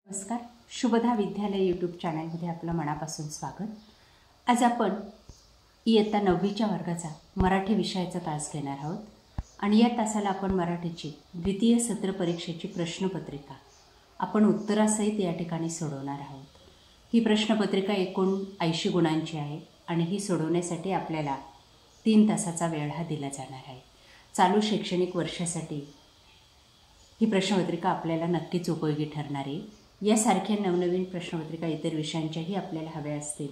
नमस्कार, शुभदा विद्यालय यूट्यूब चॅनलमध्ये आपलं मनापासून स्वागत. आज आपण इयत्ता 9वीच्या वर्गाचा मराठी विषयाचा तास घेणार आहोत आणि या तासाला आपण मराठीची द्वितीय सत्र परीक्षेची प्रश्नपत्रिका आपण उत्तरासहित या ठिकाणी सोडवणार आहोत. ही प्रश्नपत्रिका एकूण 80 गुणांची आहे आणि ही सोडवण्यासाठी आपल्याला 3 तासाचा वेळ हा दिला जाणार आहे. चालू शैक्षणिक वर्षासाठी ही प्रश्नपत्रिका आपल्याला नक्कीच उपयोगी ठरणार आहे. यासारख्या नवनवीन प्रश्नपत्रिका इतर विषयांच्याही आपल्याला हव्या असतील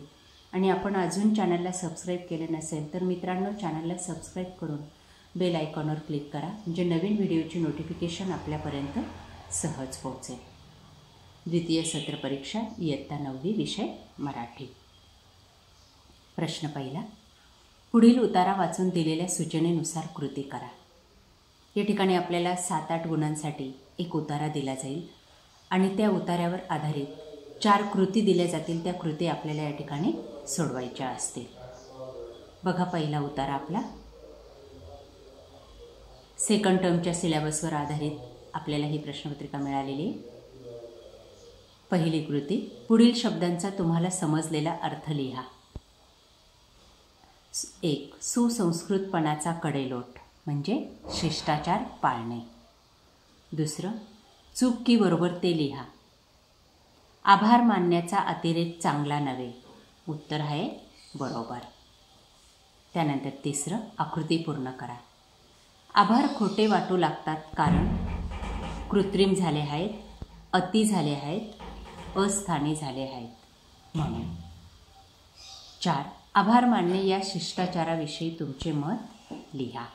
आणि आपण अजून चॅनलला सबस्क्राईब केले नसेल तर मित्रांनो, चॅनलला सबस्क्राईब करून बेल आयकॉनवर क्लिक करा, म्हणजे नवीन व्हिडिओची नोटिफिकेशन आपल्यापर्यंत सहज पोहोचेल. द्वितीय सत्र परीक्षा इयत्ता 9वी विषय मराठी. प्रश्न पहिला, पुढील उतारा वाचून दिलेल्या सूचनेनुसार कृती करा. या ठिकाणी आपल्याला 7-8 गुणांसाठी एक उतारा दिला जाईल आणि त्या उतार्यावर आधारित 4 कृती दिल्या जातील. त्या कृती आपल्याला या ठिकाणी सोडवायच्या असतील. बघा, पहिला उतारा आपला सेकंड टर्मच्या सिलेबसवर आधारित आपल्याला ही प्रश्नपत्रिका मिळालेली आहे. पहिली कृती, पुढील शब्दांचा तुम्हाला समजलेला अर्थ लिहा. 1. सुसंस्कृतपणाचा कडेलोट म्हणजे शिष्टाचार पाळणे. दुसरं, चूक की बरोबर ते लिहा. आभार मानण्याचा अतिरेक चांगला नव्हे. उत्तर आहे बरोबर. त्यानंतर तिसरं, आकृती पूर्ण करा. आभार खोटे वाटू लागतात कारण कृत्रिम झाले आहेत, अति झाले आहेत, अस्थानी झाले आहेत म्हणून. 4. आभार मानणे या शिष्टाचाराविषयी तुमचे मत लिहा.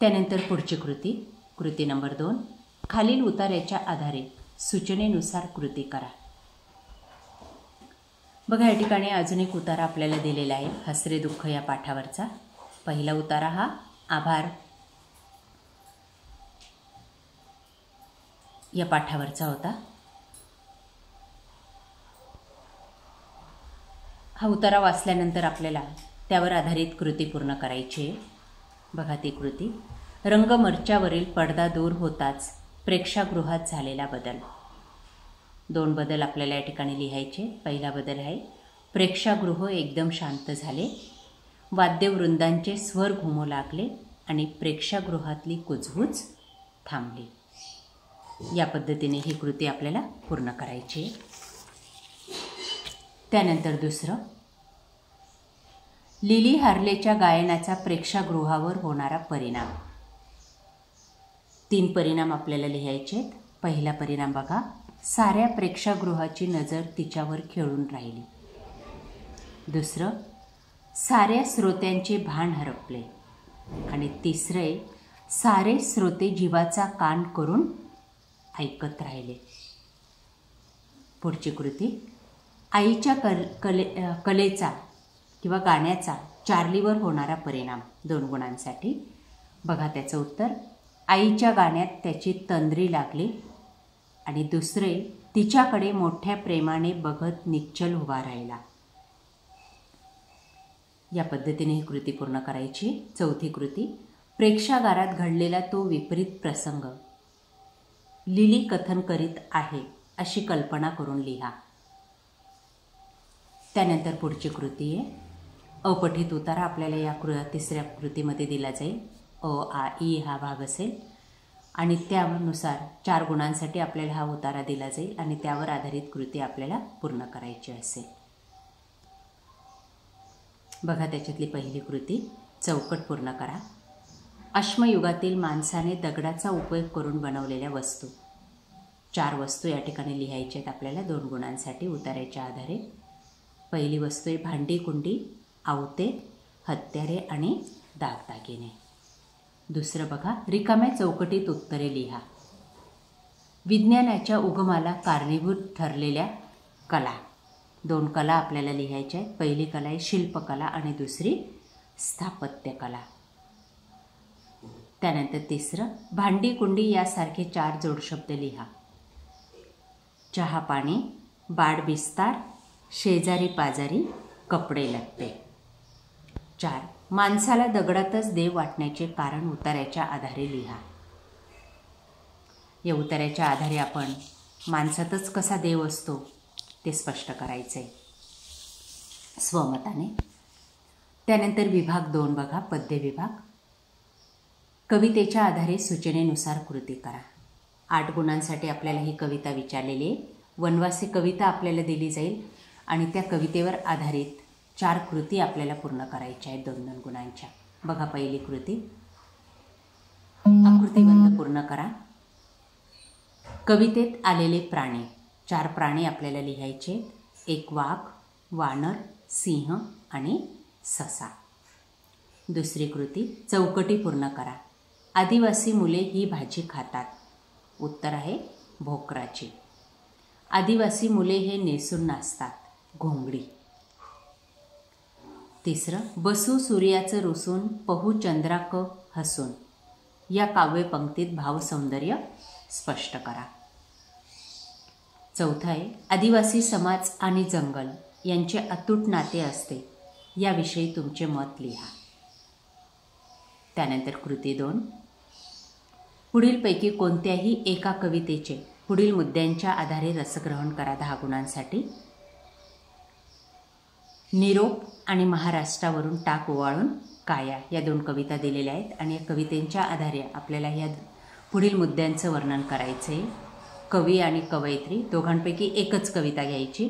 त्यानंतर पुढची कृती नंबर 2, खालील उतार्याच्या आधारे सूचनेनुसार कृती करा. बघा, या ठिकाणी अजून एक उतारा आपल्याला दिलेला आहे, हसरे दुःख या पाठावरचा. पहिला उतारा हा आभार या पाठावरचा होता. हा उतारा वाचल्यानंतर आपल्याला त्यावर आधारित कृती पूर्ण करायची आहे. बघा ती कृती, रंगमर्चावरील पडदा दूर होताच प्रेक्षागृहात झालेला बदल. 2 बदल आपल्याला या ठिकाणी लिहायचे. पहिला बदल आहे, प्रेक्षागृह एकदम शांत झाले, वाद्यवृंदांचे स्वर घुमू लागले आणि प्रेक्षागृहातली कुजबूज थांबली. या पद्धतीने ही कृती आपल्याला पूर्ण करायची आहे. त्यानंतर दुसरं, लिली हार्लेच्या गायनाचा प्रेक्षागृहावर होणारा परिणाम. 3 परिणाम आपल्याला लिहायचे आहेत. पहिला परिणाम बघा, साऱ्या प्रेक्षागृहाची नजर तिच्यावर खेळून राहिली. दुसरं, साऱ्या श्रोत्यांचे भान हरपले. आणि तिसरे, सारे श्रोते जीवाचा कान करून ऐकत राहिले. पुढची कृती, आईच्या कलेचा किंवा गाण्याचा चार्लीवर होणारा परिणाम. 2 गुणांसाठी. बघा त्याचं उत्तर, आईच्या गाण्यात त्याची तंद्री लागली. आणि दुसरे, तिच्याकडे मोठ्या प्रेमाने बघत निश्चल उभा राहिला. या पद्धतीने ही कृती पूर्ण करायची. चौथी कृती, प्रेक्षागारात घडलेला तो विपरीत प्रसंग लिली कथन करीत आहे अशी कल्पना करून लिहा. त्यानंतर पुढची कृती आहे, अपठित उतारा आपल्याला या तिसऱ्या कृतीमध्ये दिला जाईल. अ, आ, ई हा भाग असेल आणि त्यानुसार 4 गुणांसाठी आपल्याला हा उतारा दिला जाईल आणि त्यावर आधारित कृती आपल्याला पूर्ण करायची असेल. बघा त्याच्यातली पहिली कृती, चौकट पूर्ण करा. अश्मयुगातील माणसाने दगडाचा उपयोग करून बनवलेल्या वस्तू. 4 वस्तू या ठिकाणी लिहायच्या आहेत आपल्याला 2 गुणांसाठी उतार्याच्या आधारे. पहिली वस्तू आहे भांडी कुंडी, आवते, हत्यारे आणि दागदागिने. दुसरं बघा, रिकाम्या चौकटीत उत्तरे लिहा. विज्ञानाच्या उगमाला कारणीभूत ठरलेल्या कला. 2 कला आपल्याला लिहायच्या आहेत. पहिली कला आहे शिल्पकला आणि दुसरी स्थापत्यकला. त्यानंतर तिसरं, भांडी कुंडी यासारखे 4 जोडशब्द लिहा. चहा पाणी, बाड बिस्तार, शेजारी पाजारी, कपडे लत्ते. 4, माणसाला दगडातच देव वाटण्याचे कारण उतार्याच्या आधारे लिहा. या उतार्याच्या आधारे आपण माणसातच कसा देव असतो ते स्पष्ट करायचं आहे स्वमताने. त्यानंतर विभाग 2 बघा, पद्य विभाग. कवितेच्या आधारे सूचनेनुसार कृती करा. 8 गुणांसाठी आपल्याला ही कविता विचारलेली आहे. वनवासी कविता आपल्याला दिली जाईल आणि त्या कवितेवर आधारित 4 कृती आपल्याला पूर्ण करायच्या आहेत 2-2 गुणांच्या. बघा पहिली कृती, आकृतीबंध पूर्ण करा. कवितेत आलेले प्राणी, 4 प्राणी आपल्याला लिहायचे. 1 वाघ, वानर, सिंह आणि ससा. दुसरी कृती, चौकटी पूर्ण करा. आदिवासी मुले ही भाजी खातात. उत्तर आहे भोकराची. आदिवासी मुले हे नेसून नाचतात. घोंगडी. तिसरं, बसू सूर्याचं रुसून, पहू चंद्राक हसून. या काव्यपंक्तीत भावसौंदर्य स्पष्ट करा. चौथं आहे, आदिवासी समाज आणि जंगल यांचे अतूट नाते असते. याविषयी तुमचे मत लिहा. त्यानंतर कृती 2, पुढीलपैकी कोणत्याही एका कवितेचे पुढील मुद्द्यांच्या आधारे रसग्रहण करा 10 गुणांसाठी. निरोप आणि महाराष्ट्रावरून टाक ओवाळून काया या 2 कविता दिलेल्या आहेत आणि या कवितेच्या आधारे आपल्याला ह्या पुढील मुद्द्यांचं वर्णन करायचं आहे. कवी आणि कवयित्री दोघांपैकी एकच कविता घ्यायची.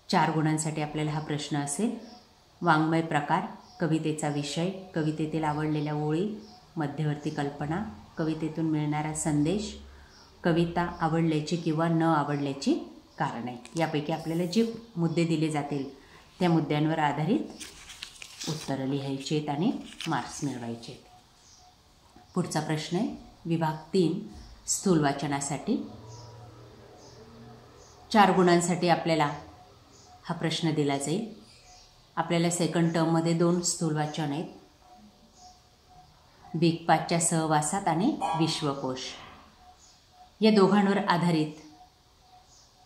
4 गुणांसाठी आपल्याला हा प्रश्न असेल. वाङ्मय प्रकार, कवितेचा विषय, कवितेतील आवडलेल्या ओळी, मध्यवर्ती कल्पना, कवितेतून मिळणारा संदेश, कविता आवडल्याची किंवा न आवडल्याची कारणे. यापैकी आपल्याला जे मुद्दे दिले जातील त्या मुद्द्यांवर आधारित उत्तरं लिहायची आहेत आणि मार्क्स मिळवायचे आहेत. पुढचा प्रश्न आहे विभाग 3, स्थूल वाचनासाठी. 4 गुणांसाठी आपल्याला हा प्रश्न दिला जाईल. आपल्याला सेकंड टर्ममध्ये 2 स्थूल वाचन आहेत. बिगपाच्या सहवासात आणि विश्वकोश. या दोघांवर आधारित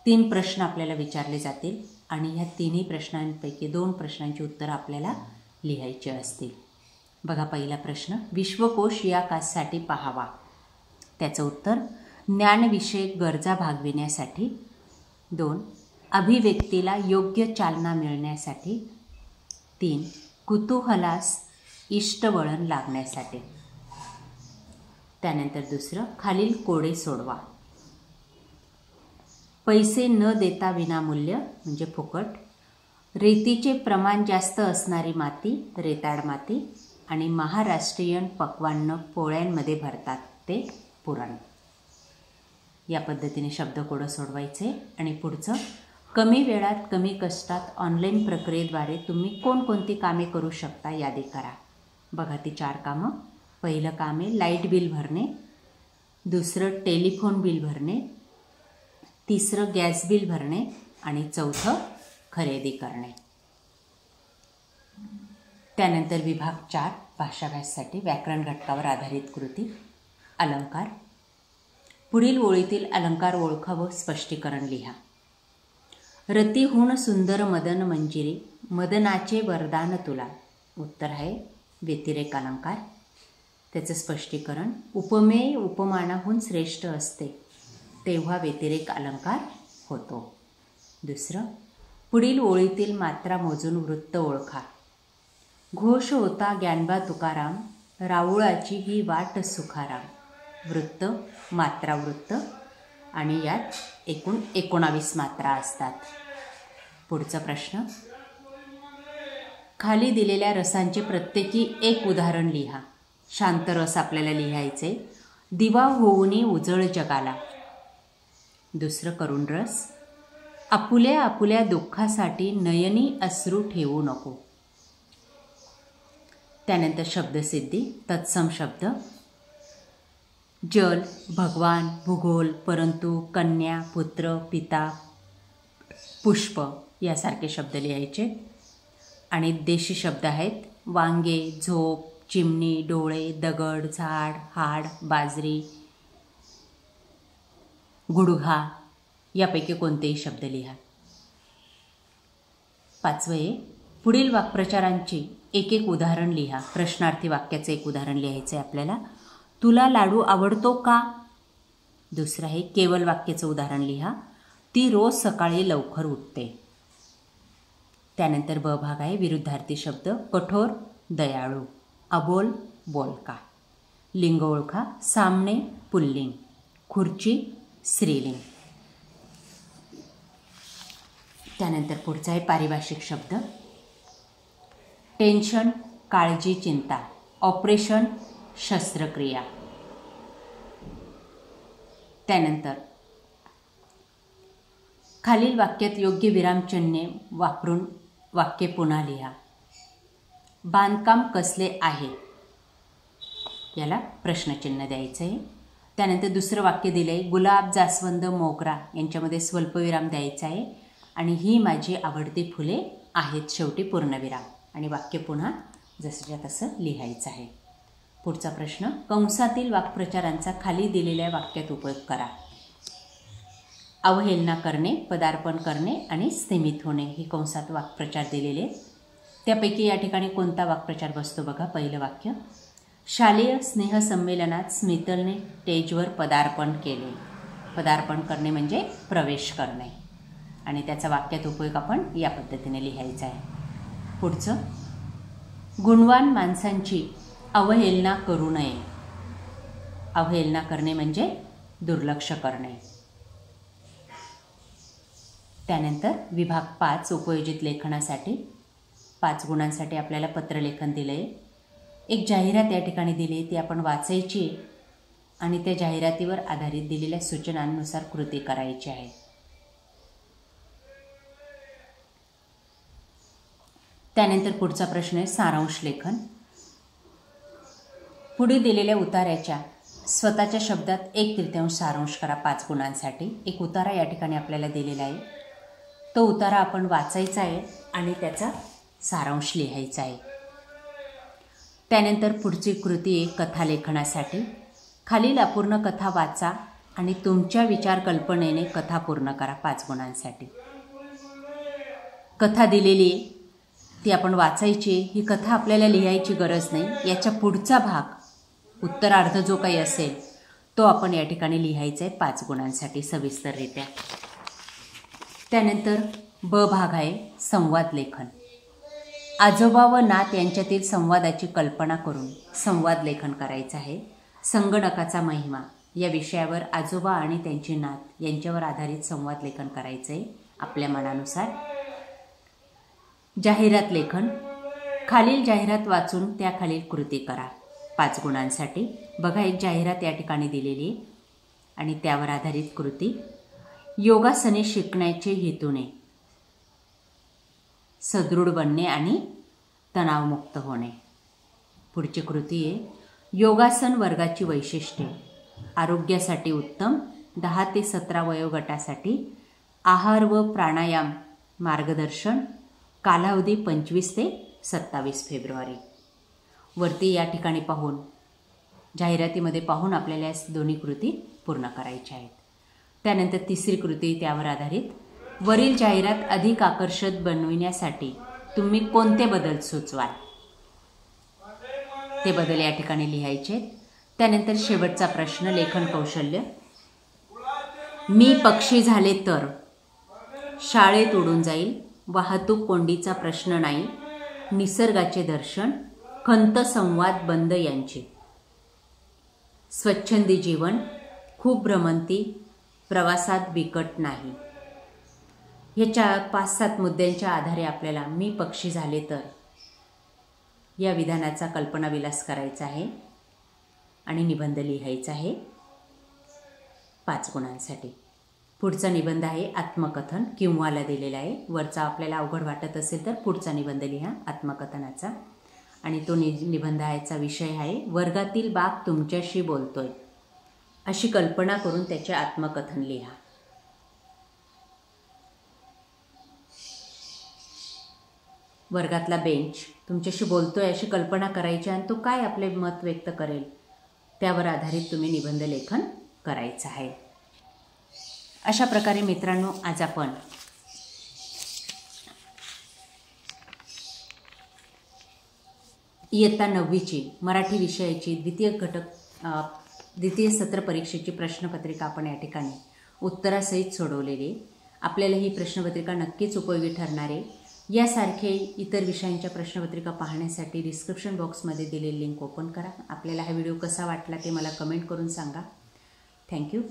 3 प्रश्न आपल्याला विचारले जातील आणि ह्या 3ही प्रश्नांपैकी 2 प्रश्नांची उत्तरं आपल्याला लिहायची असतील. बघा पहिला प्रश्न, विश्वकोश या कासाठी पाहावा. त्याचं उत्तर, ज्ञानविषयक गरजा भागविण्यासाठी. 2, अभिव्यक्तीला योग्य चालना मिळण्यासाठी. 3, कुतूहलास इष्टवळण लागण्यासाठी. त्यानंतर दुसरं, खालील कोडे सोडवा. पैसे न देता विनामूल्य म्हणजे फुकट. रेतीचे प्रमाण जास्त असणारी माती रेताड माती. आणि महाराष्ट्रीयन पक्वान्न पोळ्यांमध्ये भरतात ते पुरण. या पद्धतीने शब्दकोडं सोडवायचे. आणि पुढचं, कमी वेळात कमी कष्टात ऑनलाईन प्रक्रियेद्वारे तुम्ही कोणकोणती कामे करू शकता यादी करा. बघा ती 4 कामं. पहिलं काम आहे लाईट बिल भरणे. दुसरं टेलिफोन बिल भरणे. तिसरं गॅस बिल भरणे. आणि चौथं खरेदी करणे. त्यानंतर विभाग 4, भाषाभ्याससाठी व्याकरण घटकावर आधारित कृती. अलंकार. पुढील ओळीतील अलंकार ओळखा व स्पष्टीकरण लिहा. रतिहून सुंदर मदन मंजिरी, मदनाचे वरदान तुला. उत्तर आहे व्यतिरेक अलंकार. त्याचं स्पष्टीकरण, उपमेय उपमानाहून श्रेष्ठ असते तेव्हा व्यतिरेक अलंकार होतो. दुसरं, पुढील ओळीतील मात्रा मोजून वृत्त ओळखा. घोष होता ज्ञानबा तुकाराम, राऊळाची ही वाट सुखाराम. वृत्त, मात्रा वृत्त आणि यात एकूण 19 मात्रा असतात. पुढचा प्रश्न, खाली दिलेल्या रसांचे प्रत्येकी एक उदाहरण लिहा. शांत रस आपल्याला लिहायचे. दिवा होऊनी उजळ जगाला. दुसरं करुण रस. आपुल्या आपुल्या दुःखासाठी नयनी अश्रू ठेवू नको. त्यानंतर शब्दसिद्धी, तत्सम शब्द. जल, भगवान, भूगोल, परंतु, कन्या, पुत्र, पिता, पुष्प यासारखे शब्द लिहायचे. आणि देशी शब्द आहेत वांगे, झोप, चिमणी, डोळे, दगड, झाड, हाड, बाजरी, गुडघा यापैकी कोणतेही शब्द लिहा. 5वे, पुढील वाक्प्रचारांची एक एक उदाहरण लिहा. प्रश्नार्थी वाक्याचं एक उदाहरण लिहायचं आहे आपल्याला. तुला लाडू आवडतो का? दुसरं आहे केवळ वाक्याचं उदाहरण लिहा. ती रोज सकाळी लवकर उठते. त्यानंतर ब भाग आहे विरुद्धार्थी शब्द. कठोर दयाळू, अबोल बोलका. लिंग ओळखा. सामने पुल्लिंग, खुर्ची स्त्रीलिंग. त्यानंतर पुढचा आहे पारिभाषिक शब्द. टेन्शन काळजी चिंता, ऑपरेशन शस्त्रक्रिया. त्यानंतर खालील वाक्यात योग्य विरामचिन्हे वापरून वाक्य पुन्हा लिहा. बांधकाम कसले आहे, याला प्रश्नचिन्ह द्यायचं आहे. त्यानंतर दुसरं वाक्य दिलं आहे. गुलाब जास्वंद मोगरा यांच्यामध्ये स्वल्पविराम द्यायचा आहे आणि ही माझी आवडती फुले आहेत, शेवटी पूर्णविराम. आणि वाक्य पुन्हा जसंच्या तसं लिहायचं आहे. पुढचा प्रश्न. कंसातील वाक्प्रचारांचा खाली दिलेल्या वाक्यात उपयोग करा. अवहेलना करणे, पदार्पण करणे आणि स्थिमित होणे हे कंसात वाक्प्रचार दिलेले. त्यापैकी या ठिकाणी कोणता वाक्प्रचार बसतो बघा. पहिलं वाक्य. शालेय स्नेहसंमेलनात स्मितलने स्टेजवर पदार्पण केले. पदार्पण करणे म्हणजे प्रवेश करणे आणि त्याचा वाक्यात उपयोग आपण या पद्धतीने लिहायचा आहे. पुढचं. गुणवान माणसांची अवहेलना करू नये. अवहेलना करणे म्हणजे दुर्लक्ष करणे. त्यानंतर विभाग 5 उपयोजित लेखनासाठी 5 गुणांसाठी आपल्याला पत्रलेखन दिलं आहे. एक जाहिरात या ठिकाणी दिली आहे, ती आपण वाचायची आणि त्या जाहिरातीवर आधारित दिलेल्या सूचनांनुसार कृती करायची आहे. त्यानंतर पुढचा प्रश्न आहे सारांश लेखन. पुढे दिलेल्या उतार्याच्या स्वतःच्या शब्दात 1/3 सारांश करा 5 गुणांसाठी. एक उतारा या ठिकाणी आपल्याला दिलेला आहे. तो उतारा आपण वाचायचा आहे आणि त्याचा सारांश लिहायचा आहे. त्यानंतर पुढची कृती आहे कथालेखनासाठी. खालील अपूर्ण कथा वाचा आणि तुमच्या विचार कल्पनेने कथा पूर्ण करा 5 गुणांसाठी. कथा दिलेली आहे, ती आपण वाचायची. ही कथा आपल्याला लिहायची गरज नाही. याच्या पुढचा भाग उत्तरार्ध जो काही असेल तो आपण या ठिकाणी लिहायचा आहे 5 गुणांसाठी सविस्तररित्या. त्यानंतर ब भाग आहे संवाद लेखन. आजोबा व नात यांच्यातील संवादाची कल्पना करून संवाद लेखन करायचं आहे. संगणकाचा महिमा या विषयावर आजोबा आणि त्यांची नात यांच्यावर आधारित संवाद लेखन करायचं आहे आपल्या मनानुसार. जाहिरात लेखन. खालील जाहिरात वाचून त्याखालील कृती करा 5 गुणांसाठी. बघा एक जाहिरात या ठिकाणी दिलेली आहे आणि त्यावर आधारित कृती. योगासने शिकण्याचे हेतूने सदृढ बनणे आणि तणावमुक्त होणे. पुढची कृती आहे योगासन वर्गाची वैशिष्ट्ये. आरोग्यासाठी उत्तम. 10 ते 17 वयोगटासाठी आहार व प्राणायाम मार्गदर्शन. कालावधी 25 ते 27 फेब्रुवारी. वरती या ठिकाणी पाहून जाहिरातीमध्ये पाहून आपल्याला या दोन्ही कृती पूर्ण करायच्या आहेत. त्यानंतर तिसरी कृती त्यावर आधारित. वरील जाहिरात अधिक आकर्षक बनविण्यासाठी तुम्ही कोणते बदल सुचवाल, ते बदल या ठिकाणी लिहायचे. त्यानंतर शेवटचा प्रश्न लेखन कौशल्य. मी पक्षी झाले तर शाळेत उडून जाईल. वाहतूक कोंडीचा प्रश्न नाही. निसर्गाचे दर्शन. खंत संवाद बंद यांचे. स्वच्छंदी जीवन. खूप भ्रमंती. प्रवासात बिकट नाही. ह्याच्या 5-7 मुद्द्यांच्या आधारे आपल्याला मी पक्षी झाले तर या विधानाचा कल्पनाविलास करायचा आहे आणि निबंध लिहायचा आहे 5 गुणांसाठी. पुढचा निबंध आहे आत्मकथन. किंवाला दिलेला आहे. वरचा आपल्याला अवघड वाटत असेल तर पुढचा निबंध लिहा आत्मकथनाचा. आणि तो निबंधाचा विषय आहे वर्गातील बाक तुमच्याशी बोलतोय. अशी कल्पना करून त्याचे आत्मकथन लिहा. वर्गातला बेंच तुमच्याशी बोलतोय अशी कल्पना करायची आणि तो काय आपले मत व्यक्त करेल त्यावर आधारित तुम्ही निबंध लेखन करायचं आहे. अशा प्रकारे मित्रांनो आज आपण इयत्ता 9वीची मराठी विषयाची द्वितीय घटक द्वितीय सत्र परीक्षेची प्रश्नपत्रिका आपण या ठिकाणी उत्तरासहित सोडवलेली आहे. आपल्याला ही प्रश्नपत्रिका नक्कीच उपयोगी ठरणार आहे. यासारखे इतर विषयांच्या प्रश्नपत्रिका पाहण्यासाठी डिस्क्रिप्शन बॉक्समध्ये दिलेली लिंक ओपन करा. आपल्याला हा व्हिडिओ कसा वाटला ते मला कमेंट करून सांगा. थँक्यू.